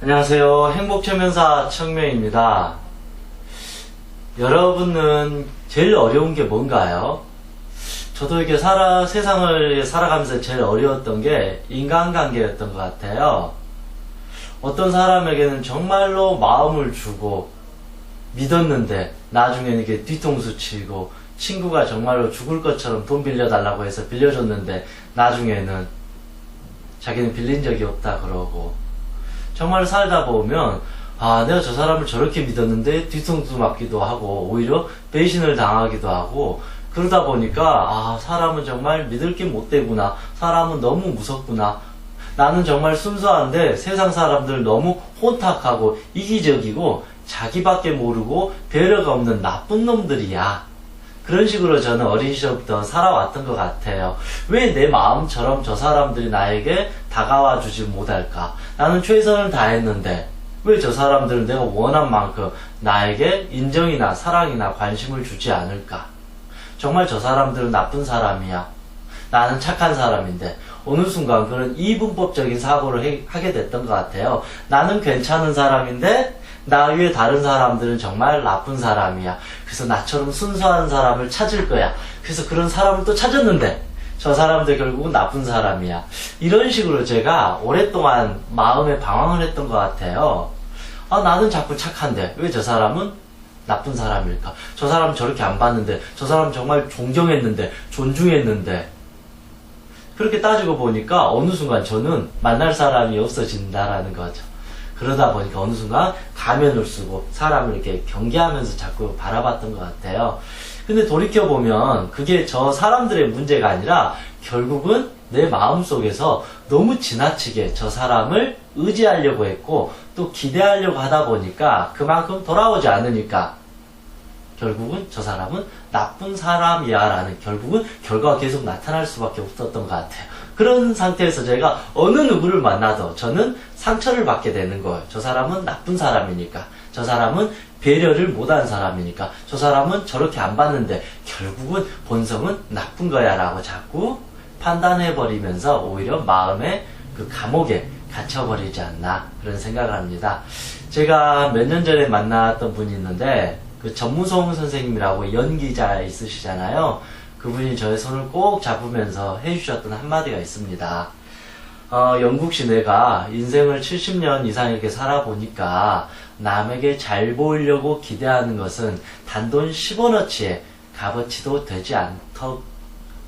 안녕하세요. 행복천명사 청명입니다. 여러분은 제일 어려운 게 뭔가요? 저도 이렇게 세상을 살아가면서 제일 어려웠던 게 인간관계였던 것 같아요. 어떤 사람에게는 정말로 마음을 주고 믿었는데 나중에는 이게 뒤통수 치고, 친구가 정말로 죽을 것처럼 돈 빌려달라고 해서 빌려줬는데 나중에는 자기는 빌린 적이 없다 그러고, 정말 살다 보면 내가 저 사람을 저렇게 믿었는데 뒤통수 맞기도 하고 오히려 배신을 당하기도 하고, 그러다 보니까 사람은 정말 믿을 게 못 되구나, 사람은 너무 무섭구나, 나는 정말 순수한데 세상 사람들 너무 혼탁하고 이기적이고 자기밖에 모르고 배려가 없는 나쁜 놈들이야. 그런 식으로 저는 어린 시절부터 살아왔던 것 같아요. 왜 내 마음처럼 저 사람들이 나에게 다가와 주지 못할까? 나는 최선을 다했는데 왜 저 사람들은 내가 원한 만큼 나에게 인정이나 사랑이나 관심을 주지 않을까? 정말 저 사람들은 나쁜 사람이야, 나는 착한 사람인데, 어느 순간 그런 이분법적인 사고를 하게 됐던 것 같아요. 나는 괜찮은 사람인데 나 위에 다른 사람들은 정말 나쁜 사람이야. 그래서 나처럼 순수한 사람을 찾을 거야. 그래서 그런 사람을 또 찾았는데 저 사람들 결국은 나쁜 사람이야. 이런 식으로 제가 오랫동안 마음에 방황을 했던 것 같아요. 나는 자꾸 착한데 왜 저 사람은 나쁜 사람일까? 저 사람 저렇게 안 봤는데, 저 사람 정말 존경했는데, 존중했는데. 그렇게 따지고 보니까 어느 순간 저는 만날 사람이 없어진다라는 거죠. 그러다 보니까 어느 순간 가면을 쓰고 사람을 이렇게 경계하면서 자꾸 바라봤던 것 같아요. 근데 돌이켜보면 그게 저 사람들의 문제가 아니라 결국은 내 마음속에서 너무 지나치게 저 사람을 의지하려고 했고 또 기대하려고 하다 보니까 그만큼 돌아오지 않으니까 결국은 저 사람은 나쁜 사람이야 라는 결국은 결과가 계속 나타날 수밖에 없었던 것 같아요. 그런 상태에서 제가 어느 누구를 만나도 저는 상처를 받게 되는 거예요. 저 사람은 나쁜 사람이니까, 저 사람은 배려를 못한 사람이니까, 저 사람은 저렇게 안 봤는데 결국은 본성은 나쁜 거야 라고 자꾸 판단해버리면서 오히려 마음의 그 감옥에 갇혀버리지 않나, 그런 생각을 합니다. 제가 몇 년 전에 만났던 분이 있는데 그 전무송 선생님이라고 연기자 있으시잖아요. 그분이 저의 손을 꼭 잡으면서 해주셨던 한마디가 있습니다. 영국 시내가 인생을 70년 이상 이렇게 살아보니까 남에게 잘 보이려고 기대하는 것은 단돈 10원어치의 값어치도 되지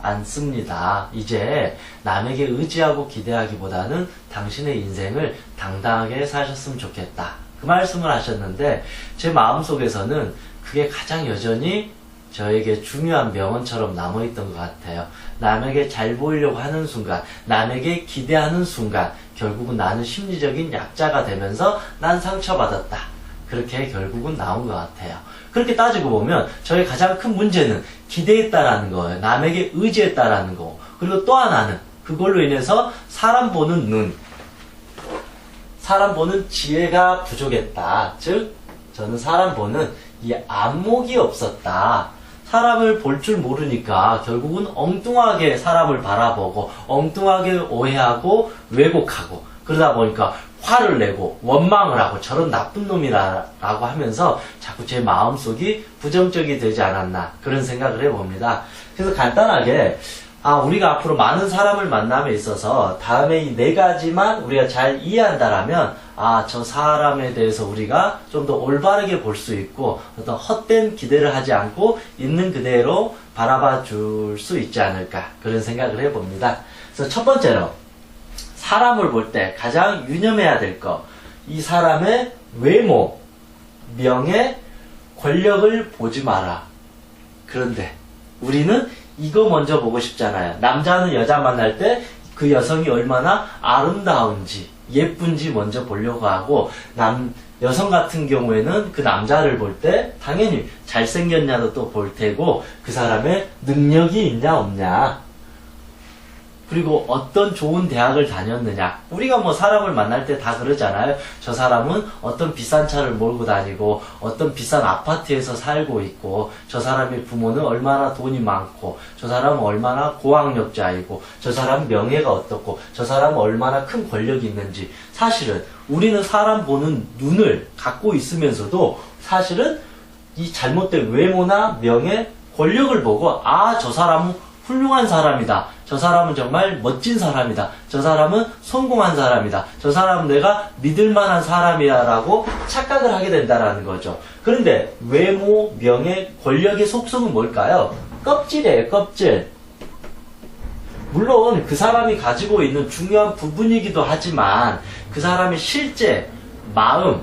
않습니다. 이제 남에게 의지하고 기대하기보다는 당신의 인생을 당당하게 사셨으면 좋겠다, 그 말씀을 하셨는데 제 마음속에서는 그게 가장 여전히 저에게 중요한 명언처럼 남아있던 것 같아요. 남에게 잘 보이려고 하는 순간, 남에게 기대하는 순간 결국은 나는 심리적인 약자가 되면서 난 상처받았다, 그렇게 결국은 나온 것 같아요. 그렇게 따지고 보면 저의 가장 큰 문제는 기대했다라는 거예요. 남에게 의지했다라는 거. 그리고 또 하나는 그걸로 인해서 사람 보는 눈, 사람 보는 지혜가 부족했다. 즉 저는 사람 보는 이 안목이 없었다. 사람을 볼 줄 모르니까 결국은 엉뚱하게 사람을 바라보고 엉뚱하게 오해하고 왜곡하고, 그러다 보니까 화를 내고 원망을 하고 저런 나쁜 놈이라고 하면서 자꾸 제 마음속이 부정적이 되지 않았나, 그런 생각을 해봅니다. 그래서 간단하게 우리가 앞으로 많은 사람을 만남에 있어서 다음에 이 4가지만 우리가 잘 이해한다라면 저 사람에 대해서 우리가 좀 더 올바르게 볼 수 있고 어떤 헛된 기대를 하지 않고 있는 그대로 바라봐 줄 수 있지 않을까, 그런 생각을 해봅니다. 그래서 첫 번째로 사람을 볼 때 가장 유념해야 될 거, 이 사람의 외모, 명예, 권력을 보지 마라. 그런데 우리는 이거 먼저 보고 싶잖아요. 남자는 여자 만날 때 그 여성이 얼마나 아름다운지 예쁜지 먼저 보려고 하고, 여성 같은 경우에는 그 남자를 볼 때 당연히 잘생겼냐도 또 볼 테고 그 사람의 능력이 있냐 없냐, 그리고 어떤 좋은 대학을 다녔느냐. 우리가 뭐 사람을 만날 때 다 그러잖아요. 저 사람은 어떤 비싼 차를 몰고 다니고 어떤 비싼 아파트에서 살고 있고 저 사람의 부모는 얼마나 돈이 많고 저 사람은 얼마나 고학력자이고 저 사람 명예가 어떻고 저 사람은 얼마나 큰 권력이 있는지. 사실은 우리는 사람 보는 눈을 갖고 있으면서도 사실은 이 잘못된 외모나 명예, 권력을 보고 저 사람은 훌륭한 사람이다. 저 사람은 정말 멋진 사람이다. 저 사람은 성공한 사람이다. 저 사람은 내가 믿을 만한 사람이야 라고 착각을 하게 된다는 거죠. 그런데 외모, 명예, 권력의 속성은 뭘까요? 껍질이에요, 껍질. 물론 그 사람이 가지고 있는 중요한 부분이기도 하지만 그 사람의 실제 마음,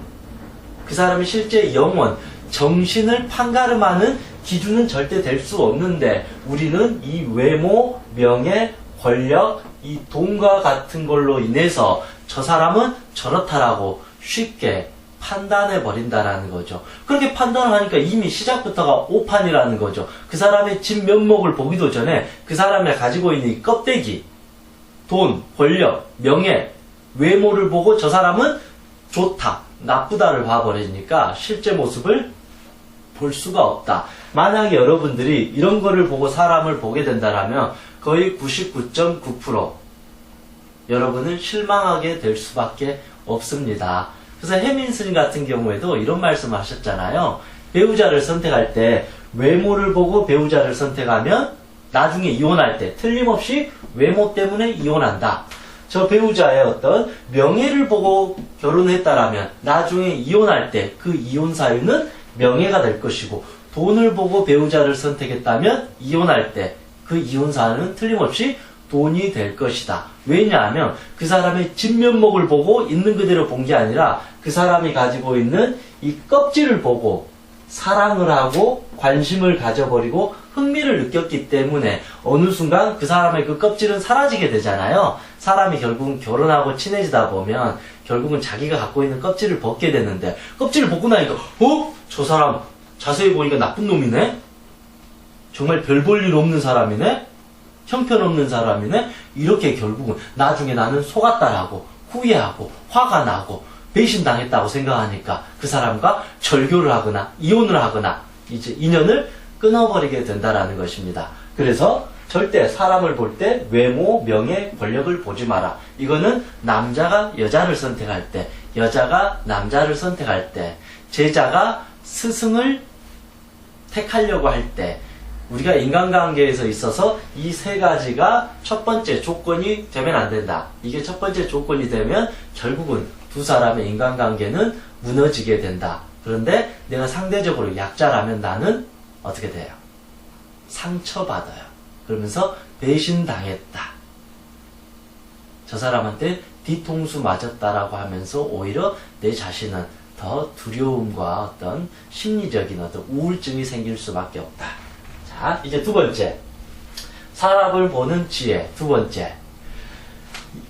그 사람의 실제 영혼, 정신을 판가름하는 기준은 절대 될 수 없는데 우리는 이 외모, 명예, 권력, 이 돈과 같은 걸로 인해서 저 사람은 저렇다라고 쉽게 판단해 버린다라는 거죠. 그렇게 판단을 하니까 이미 시작부터가 오판이라는 거죠. 그 사람의 진면목을 보기도 전에 그 사람이 가지고 있는 이 껍데기, 돈, 권력, 명예, 외모를 보고 저 사람은 좋다, 나쁘다를 봐버리니까 실제 모습을 볼 수가 없다. 만약에 여러분들이 이런 거를 보고 사람을 보게 된다면 거의 99.9% 여러분은 실망하게 될 수밖에 없습니다. 그래서 해민스님 같은 경우에도 이런 말씀을 하셨잖아요. 배우자를 선택할 때 외모를 보고 배우자를 선택하면 나중에 이혼할 때 틀림없이 외모 때문에 이혼한다. 저 배우자의 어떤 명예를 보고 결혼했다라면 나중에 이혼할 때 그 이혼 사유는 명예가 될 것이고, 돈을 보고 배우자를 선택했다면 이혼할 때 그 이혼 사유는 틀림없이 돈이 될 것이다. 왜냐하면 그 사람의 진면목을 보고 있는 그대로 본 게 아니라 그 사람이 가지고 있는 이 껍질을 보고 사랑을 하고 관심을 가져버리고 흥미를 느꼈기 때문에 어느 순간 그 사람의 그 껍질은 사라지게 되잖아요. 사람이 결국은 결혼하고 친해지다 보면 결국은 자기가 갖고 있는 껍질을 벗게 되는데, 껍질을 벗고 나니까 저 사람 자세히 보니까 나쁜 놈이네? 정말 별 볼 일 없는 사람이네? 형편없는 사람이네? 이렇게 결국은 나중에 나는 속았다라고 후회하고 화가 나고 배신당했다고 생각하니까 그 사람과 절교를 하거나 이혼을 하거나 이제 인연을 끊어버리게 된다라는 것입니다. 그래서 절대 사람을 볼 때 외모, 명예, 권력을 보지 마라. 이거는 남자가 여자를 선택할 때, 여자가 남자를 선택할 때, 제자가 스승을 택하려고 할 때, 우리가 인간관계에서 있어서 이 세 가지가 첫 번째 조건이 되면 안 된다. 이게 첫 번째 조건이 되면 결국은 두 사람의 인간관계는 무너지게 된다. 그런데 내가 상대적으로 약자라면 나는 어떻게 돼요? 상처받아요. 그러면서 배신당했다. 저 사람한테 뒤통수 맞았다라고 하면서 오히려 내 자신은 더 두려움과 어떤 심리적인 어떤 우울증이 생길 수밖에 없다. 자, 이제 두 번째. 사람을 보는 지혜. 두 번째.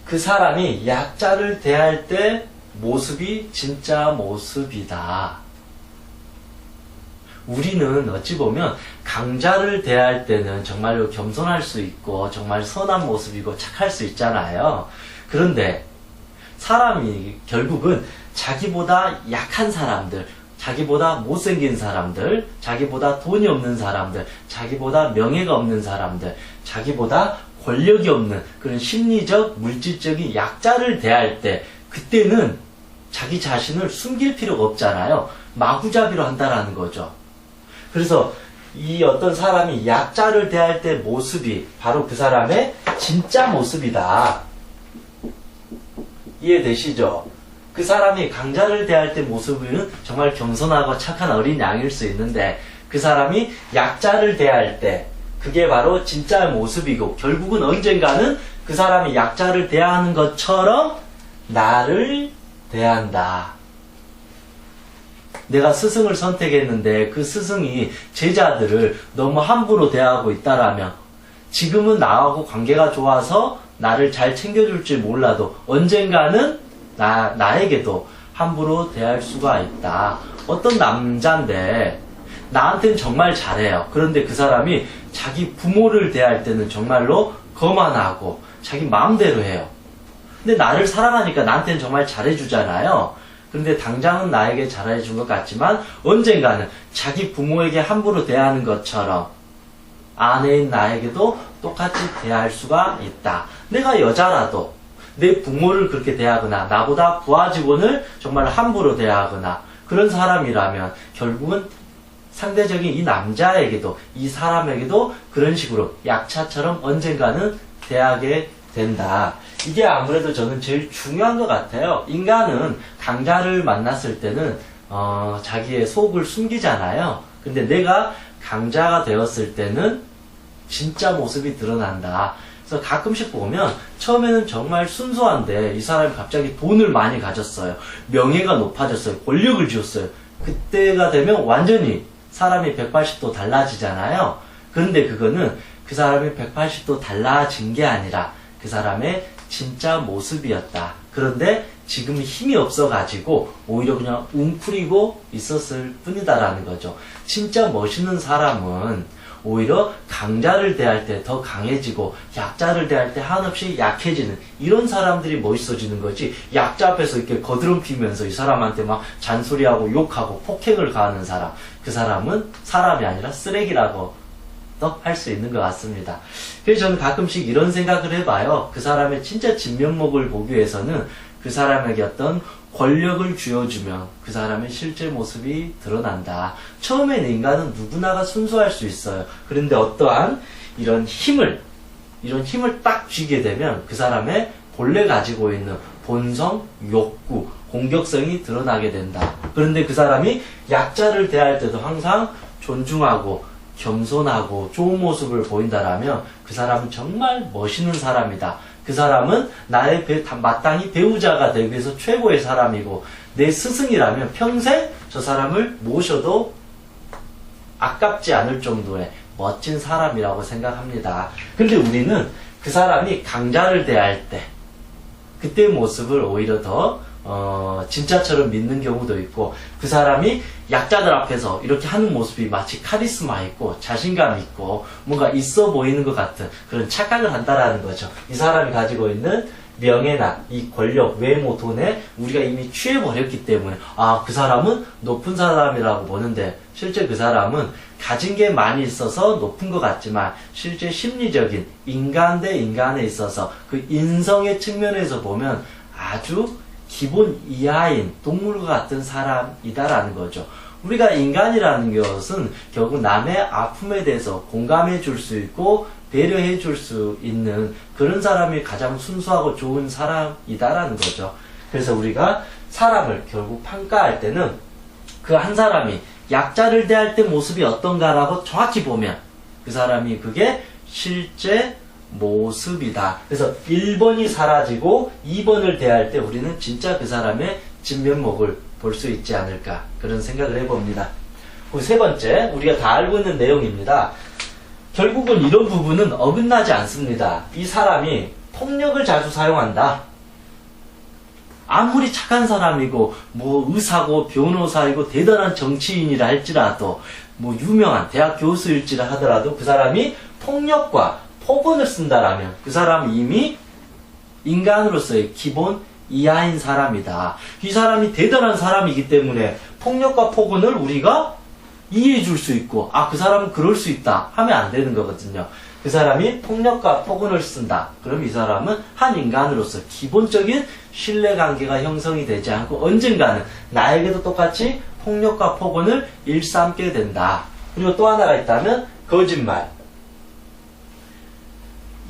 그 사람이 약자를 대할 때 모습이 진짜 모습이다. 우리는 어찌 보면 강자를 대할 때는 정말로 겸손할 수 있고 정말 선한 모습이고 착할 수 있잖아요. 그런데 사람이 결국은 자기보다 약한 사람들, 자기보다 못생긴 사람들, 자기보다 돈이 없는 사람들, 자기보다 명예가 없는 사람들, 자기보다 권력이 없는 그런 심리적, 물질적인 약자를 대할 때 그때는 자기 자신을 숨길 필요가 없잖아요. 마구잡이로 한다라는 거죠. 그래서 이 어떤 사람이 약자를 대할 때 모습이 바로 그 사람의 진짜 모습이다. 이해되시죠? 그 사람이 강자를 대할 때 모습은 정말 겸손하고 착한 어린 양일 수 있는데 그 사람이 약자를 대할 때 그게 바로 진짜 모습이고 결국은 언젠가는 그 사람이 약자를 대하는 것처럼 나를 대한다. 내가 스승을 선택했는데 그 스승이 제자들을 너무 함부로 대하고 있다라면 지금은 나하고 관계가 좋아서 나를 잘 챙겨줄지 몰라도 언젠가는 나에게도 함부로 대할 수가 있다. 어떤 남자인데 나한테는 정말 잘해요. 그런데 그 사람이 자기 부모를 대할 때는 정말로 거만하고 자기 마음대로 해요. 근데 나를 사랑하니까 나한테는 정말 잘해주잖아요. 그런데 당장은 나에게 잘해준 것 같지만 언젠가는 자기 부모에게 함부로 대하는 것처럼 아내인 나에게도 똑같이 대할 수가 있다. 내가 여자라도 내 부모를 그렇게 대하거나 나보다 부하 직원을 정말 함부로 대하거나 그런 사람이라면 결국은 상대적인 이 남자에게도 이 사람에게도 그런 식으로 약자처럼 언젠가는 대하게 된다. 이게 아무래도 저는 제일 중요한 것 같아요. 인간은 강자를 만났을 때는 자기의 속을 숨기잖아요. 근데 내가 강자가 되었을 때는 진짜 모습이 드러난다. 그래서 가끔씩 보면 처음에는 정말 순수한데 이 사람이 갑자기 돈을 많이 가졌어요. 명예가 높아졌어요. 권력을 쥐었어요. 그때가 되면 완전히 사람이 180도 달라지잖아요. 그런데 그거는 그 사람이 180도 달라진 게 아니라 그 사람의 진짜 모습이었다. 그런데 지금 힘이 없어가지고 오히려 그냥 웅크리고 있었을 뿐이다라는 거죠. 진짜 멋있는 사람은 오히려 강자를 대할 때 더 강해지고 약자를 대할 때 한없이 약해지는 이런 사람들이 멋있어지는 거지. 약자 앞에서 이렇게 거드름 피면서 이 사람한테 막 잔소리하고 욕하고 폭행을 가하는 사람, 그 사람은 사람이 아니라 쓰레기라고 할 수 있는 것 같습니다. 그래서 저는 가끔씩 이런 생각을 해봐요. 그 사람의 진짜 진면목을 보기 위해서는 그 사람에게 어떤 권력을 쥐어주면 그 사람의 실제 모습이 드러난다. 처음에는 인간은 누구나가 순수할 수 있어요. 그런데 어떠한 이런 힘을 딱 쥐게 되면 그 사람의 본래 가지고 있는 본성, 욕구, 공격성이 드러나게 된다. 그런데 그 사람이 약자를 대할 때도 항상 존중하고 겸손하고 좋은 모습을 보인다라면 그 사람은 정말 멋있는 사람이다. 그 사람은 나의 마땅히 배우자가 되기 위해서 최고의 사람이고 내 스승이라면 평생 저 사람을 모셔도 아깝지 않을 정도의 멋진 사람이라고 생각합니다. 근데 우리는 그 사람이 강자를 대할 때 그때의 모습을 오히려 더 진짜처럼 믿는 경우도 있고 그 사람이 약자들 앞에서 이렇게 하는 모습이 마치 카리스마 있고 자신감 있고 뭔가 있어 보이는 것 같은 그런 착각을 한다라는 거죠. 이 사람이 가지고 있는 명예나 이 권력, 외모, 돈에 우리가 이미 취해버렸기 때문에 그 사람은 높은 사람이라고 보는데 실제 그 사람은 가진 게 많이 있어서 높은 것 같지만 실제 심리적인 인간 대 인간에 있어서 그 인성의 측면에서 보면 아주 기본 이하인 동물과 같은 사람이다라는 거죠. 우리가 인간이라는 것은 결국 남의 아픔에 대해서 공감해 줄 수 있고 배려해 줄 수 있는 그런 사람이 가장 순수하고 좋은 사람이다라는 거죠. 그래서 우리가 사람을 결국 평가할 때는 그 한 사람이 약자를 대할 때 모습이 어떤가라고 정확히 보면 그 사람이 그게 실제 모습이다. 그래서 1번이 사라지고 2번을 대할 때 우리는 진짜 그 사람의 진면목을 볼 수 있지 않을까 그런 생각을 해봅니다. 그리고 세 번째 우리가 다 알고 있는 내용입니다. 결국은 이런 부분은 어긋나지 않습니다. 이 사람이 폭력을 자주 사용한다. 아무리 착한 사람이고 뭐 의사고 변호사이고 대단한 정치인이라 할지라도 뭐 유명한 대학 교수일지라 하더라도 그 사람이 폭력과 폭언을 쓴다라면 그 사람은 이미 인간으로서의 기본 이하인 사람이다. 이 사람이 대단한 사람이기 때문에 폭력과 폭언을 우리가 이해해 줄 수 있고 그 사람은 그럴 수 있다 하면 안 되는 거거든요. 그 사람이 폭력과 폭언을 쓴다. 그럼 이 사람은 한 인간으로서 기본적인 신뢰관계가 형성이 되지 않고 언젠가는 나에게도 똑같이 폭력과 폭언을 일삼게 된다. 그리고 또 하나가 있다면 거짓말.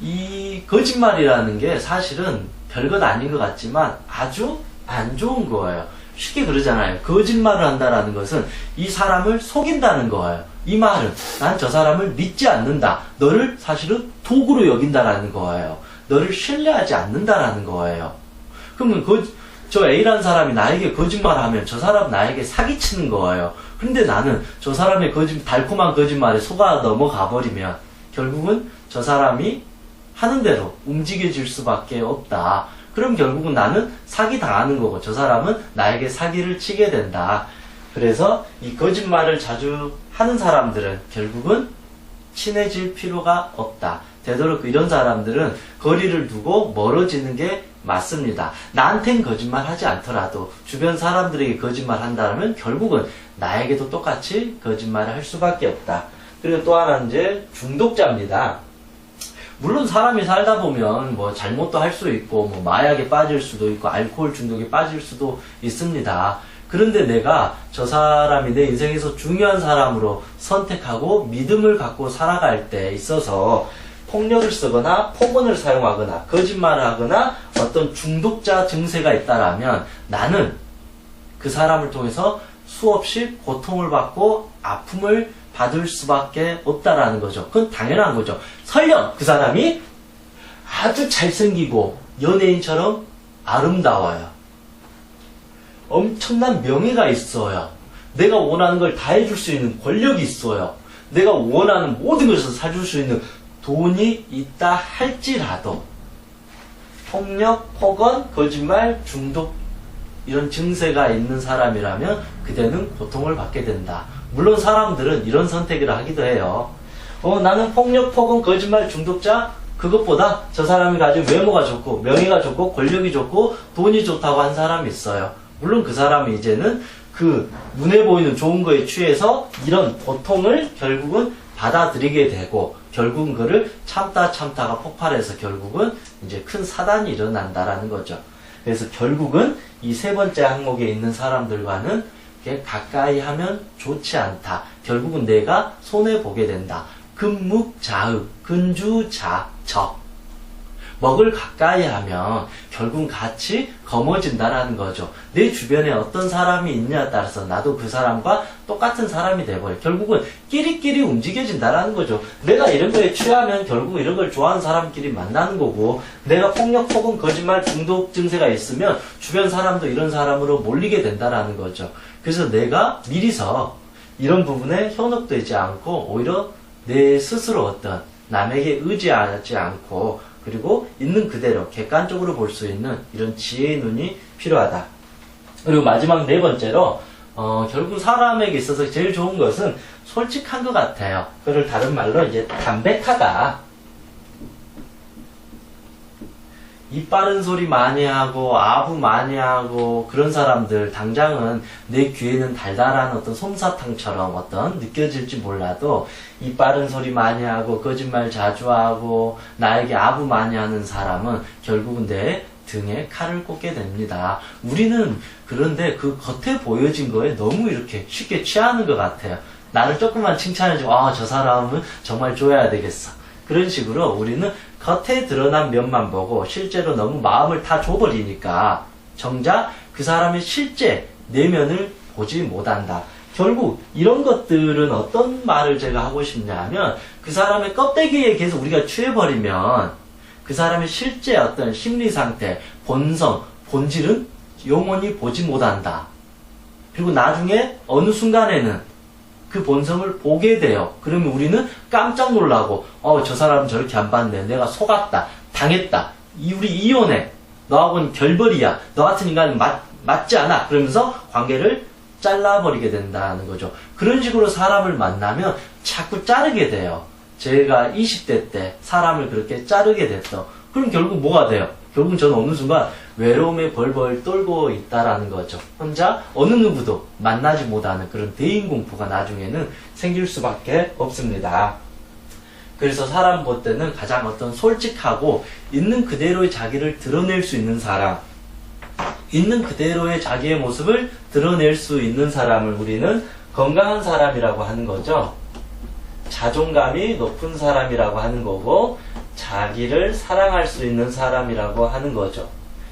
이 거짓말이라는 게 사실은 별것 아닌 것 같지만 아주 안 좋은 거예요. 쉽게 그러잖아요. 거짓말을 한다라는 것은 이 사람을 속인다는 거예요. 이 말은 난 저 사람을 믿지 않는다. 너를 사실은 도구로 여긴다라는 거예요. 너를 신뢰하지 않는다라는 거예요. 그러면 저 A라는 사람이 나에게 거짓말하면 저 사람은 나에게 사기치는 거예요. 근데 나는 저 사람의 달콤한 거짓말에 속아 넘어가 버리면 결국은 저 사람이 하는 대로 움직여질 수밖에 없다. 그럼 결국은 나는 사기 당하는 거고 저 사람은 나에게 사기를 치게 된다. 그래서 이 거짓말을 자주 하는 사람들은 결국은 친해질 필요가 없다. 되도록 이런 사람들은 거리를 두고 멀어지는 게 맞습니다. 나한텐 거짓말 하지 않더라도 주변 사람들에게 거짓말 한다면 결국은 나에게도 똑같이 거짓말을 할 수밖에 없다. 그리고 또 하나는 이제 중독자입니다. 물론 사람이 살다 보면 뭐 잘못도 할 수 있고 뭐 마약에 빠질 수도 있고 알코올 중독에 빠질 수도 있습니다. 그런데 내가 저 사람이 내 인생에서 중요한 사람으로 선택하고 믿음을 갖고 살아갈 때 있어서 폭력을 쓰거나 폭언을 사용하거나 거짓말을 하거나 어떤 중독자 증세가 있다라면 나는 그 사람을 통해서 수없이 고통을 받고 아픔을 받을 수밖에 없다라는 거죠. 그건 당연한 거죠. 설령 그 사람이 아주 잘생기고 연예인처럼 아름다워요. 엄청난 명예가 있어요. 내가 원하는 걸 다 해줄 수 있는 권력이 있어요. 내가 원하는 모든 것을 사줄 수 있는 돈이 있다 할지라도 폭력, 폭언, 거짓말, 중독 이런 증세가 있는 사람이라면 그대는 고통을 받게 된다. 물론 사람들은 이런 선택을 하기도 해요. 나는 폭력, 폭언, 거짓말 중독자 그것보다 저 사람이 가진 외모가 좋고 명예가 좋고 권력이 좋고 돈이 좋다고 한 사람이 있어요. 물론 그 사람이 이제는 그 눈에 보이는 좋은 거에 취해서 이런 고통을 결국은 받아들이게 되고 결국은 그를 참다가 폭발해서 결국은 이제 큰 사단이 일어난다라는 거죠. 그래서 결국은 이 세 번째 항목에 있는 사람들과는 가까이 하면 좋지 않다. 결국은 내가 손해보게 된다. 금묵자흑, 근주자적. 먹을 가까이 하면 결국은 같이 거머진다라는 거죠. 내 주변에 어떤 사람이 있냐에 따라서 나도 그 사람과 똑같은 사람이 돼버려. 결국은 끼리끼리 움직여진다라는 거죠. 내가 이런 거에 취하면 결국 이런 걸 좋아하는 사람끼리 만나는 거고, 내가 폭력, 폭언, 거짓말, 중독 증세가 있으면 주변 사람도 이런 사람으로 몰리게 된다라는 거죠. 그래서 내가 미리서 이런 부분에 현혹되지 않고 오히려 내 스스로 어떤 남에게 의지하지 않고 그리고 있는 그대로 객관적으로 볼 수 있는 이런 지혜의 눈이 필요하다. 그리고 마지막 네 번째로 결국 사람에게 있어서 제일 좋은 것은 솔직한 것 같아요. 그걸 다른 말로 이제 담백하다. 입 바른 소리 많이 하고 아부 많이 하고 그런 사람들 당장은 내 귀에는 달달한 어떤 솜사탕처럼 어떤 느껴질지 몰라도 입 바른 소리 많이 하고 거짓말 자주 하고 나에게 아부 많이 하는 사람은 결국은 내 등에 칼을 꽂게 됩니다. 우리는 그런데 그 겉에 보여진 거에 너무 이렇게 쉽게 취하는 것 같아요. 나를 조금만 칭찬해주고 저 사람은 정말 줘야 되겠어. 그런 식으로 우리는 겉에 드러난 면만 보고 실제로 너무 마음을 다 줘버리니까 정작 그 사람의 실제 내면을 보지 못한다. 결국 이런 것들은 어떤 말을 제가 하고 싶냐면 그 사람의 껍데기에 계속 우리가 취해버리면 그 사람의 실제 어떤 심리 상태, 본성, 본질은 영원히 보지 못한다. 그리고 나중에 어느 순간에는 그 본성을 보게 돼요. 그러면 우리는 깜짝 놀라고 저 사람은 저렇게 안 봤네. 내가 속았다. 당했다. 우리 이혼해. 너하고는 결벌이야. 너 같은 인간은 맞지 않아. 그러면서 관계를 잘라버리게 된다는 거죠. 그런 식으로 사람을 만나면 자꾸 자르게 돼요. 제가 20대 때 사람을 그렇게 자르게 됐어. 그럼 결국 뭐가 돼요? 결국 저는 어느 순간 외로움에 벌벌 떨고 있다라는 거죠. 혼자 어느 누구도 만나지 못하는 그런 대인공포가 나중에는 생길 수밖에 없습니다. 그래서 사람 볼 때는 가장 어떤 솔직하고 있는 그대로의 자기를 드러낼 수 있는 사람, 있는 그대로의 자기의 모습을 드러낼 수 있는 사람을 우리는 건강한 사람이라고 하는 거죠. 자존감이 높은 사람이라고 하는 거고 자기를 사랑할 수 있는 사람이라고 하는 거죠.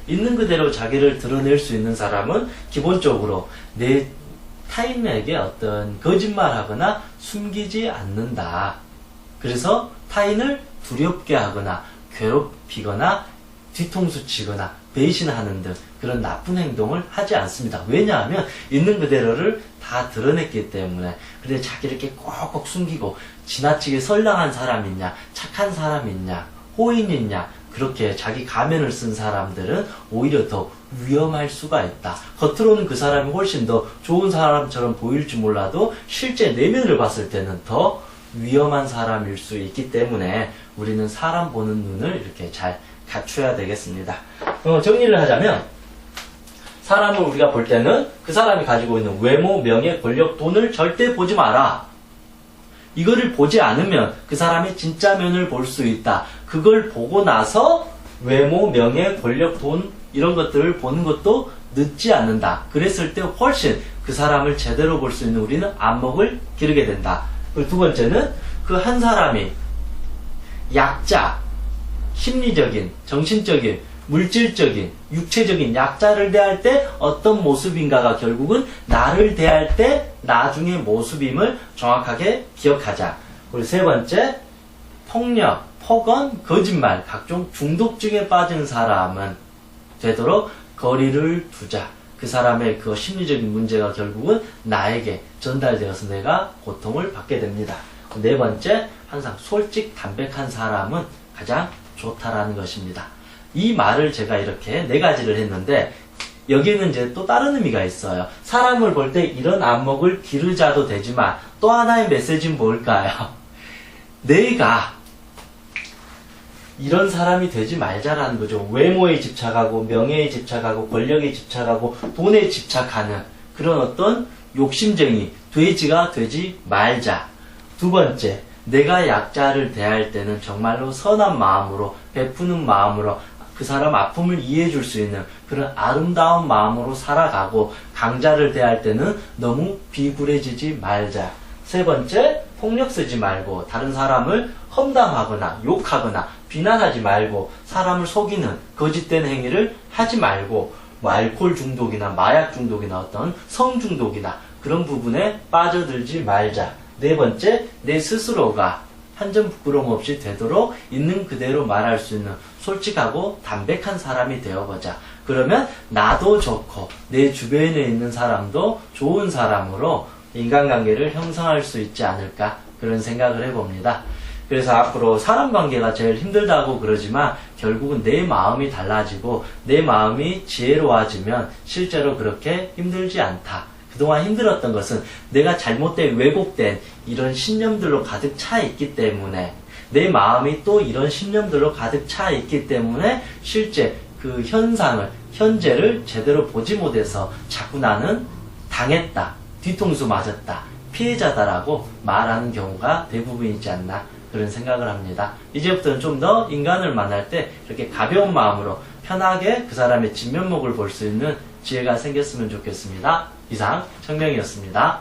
있는 그대로 자기를 드러낼 수 있는 사람은 기본적으로 내 타인에게 어떤 거짓말하거나 숨기지 않는다. 그래서 타인을 두렵게 하거나 괴롭히거나 뒤통수 치거나 배신하는 등 그런 나쁜 행동을 하지 않습니다. 왜냐하면 있는 그대로를 다 드러냈기 때문에. 근데 자기를 이렇게 꼭꼭 숨기고 지나치게 선량한 사람이 있냐, 착한 사람이 있냐, 호인이 있냐, 그렇게 자기 가면을 쓴 사람들은 오히려 더 위험할 수가 있다. 겉으로는 그 사람이 훨씬 더 좋은 사람처럼 보일지 몰라도 실제 내면을 봤을 때는 더 위험한 사람일 수 있기 때문에 우리는 사람 보는 눈을 이렇게 잘 갖춰야 되겠습니다. 정리를 하자면 사람을 우리가 볼 때는 그 사람이 가지고 있는 외모, 명예, 권력, 돈을 절대 보지 마라. 이거를 보지 않으면 그 사람의 진짜 면을 볼 수 있다. 그걸 보고 나서 외모, 명예, 권력, 돈 이런 것들을 보는 것도 늦지 않는다. 그랬을 때 훨씬 그 사람을 제대로 볼 수 있는 우리는 안목을 기르게 된다. 그리고 두 번째는 그 한 사람이 약자, 심리적인, 정신적인, 물질적인, 육체적인 약자를 대할 때 어떤 모습인가가 결국은 나를 대할 때 나중의 모습임을 정확하게 기억하자. 그리고 세 번째, 폭력, 폭언, 거짓말, 각종 중독증에 빠진 사람은 되도록 거리를 두자. 그 사람의 그 심리적인 문제가 결국은 나에게 전달되어서 내가 고통을 받게 됩니다. 네 번째, 항상 솔직 담백한 사람은 가장 좋다라는 것입니다. 이 말을 제가 이렇게 네 가지를 했는데 여기는 이제 또 다른 의미가 있어요. 사람을 볼 때 이런 안목을 기르자도 되지만 또 하나의 메시지는 뭘까요? 내가 이런 사람이 되지 말자라는 거죠. 외모에 집착하고 명예에 집착하고 권력에 집착하고 돈에 집착하는 그런 어떤 욕심쟁이 돼지가 되지 말자. 두 번째, 내가 약자를 대할 때는 정말로 선한 마음으로 베푸는 마음으로 그 사람 아픔을 이해해 줄 수 있는 그런 아름다운 마음으로 살아가고 강자를 대할 때는 너무 비굴해지지 말자. 세 번째, 폭력 쓰지 말고 다른 사람을 험담하거나 욕하거나 비난하지 말고 사람을 속이는 거짓된 행위를 하지 말고 뭐 알코올 중독이나 마약 중독이나 어떤 성 중독이나 그런 부분에 빠져들지 말자. 네 번째, 내 스스로가 한 점 부끄러움 없이 되도록 있는 그대로 말할 수 있는 솔직하고 담백한 사람이 되어보자. 그러면 나도 좋고 내 주변에 있는 사람도 좋은 사람으로 인간관계를 형성할 수 있지 않을까 그런 생각을 해봅니다. 그래서 앞으로 사람 관계가 제일 힘들다고 그러지만 결국은 내 마음이 달라지고 내 마음이 지혜로워지면 실제로 그렇게 힘들지 않다. 그동안 힘들었던 것은 내가 잘못된 왜곡된 이런 신념들로 가득 차 있기 때문에 내 마음이 또 이런 신념들로 가득 차 있기 때문에 실제 그 현재를 제대로 보지 못해서 자꾸 나는 당했다, 뒤통수 맞았다, 피해자다라고 말하는 경우가 대부분이지 않나 그런 생각을 합니다. 이제부터는 좀 더 인간을 만날 때 이렇게 가벼운 마음으로 편하게 그 사람의 진면목을 볼 수 있는 지혜가 생겼으면 좋겠습니다. 이상 청명이었습니다.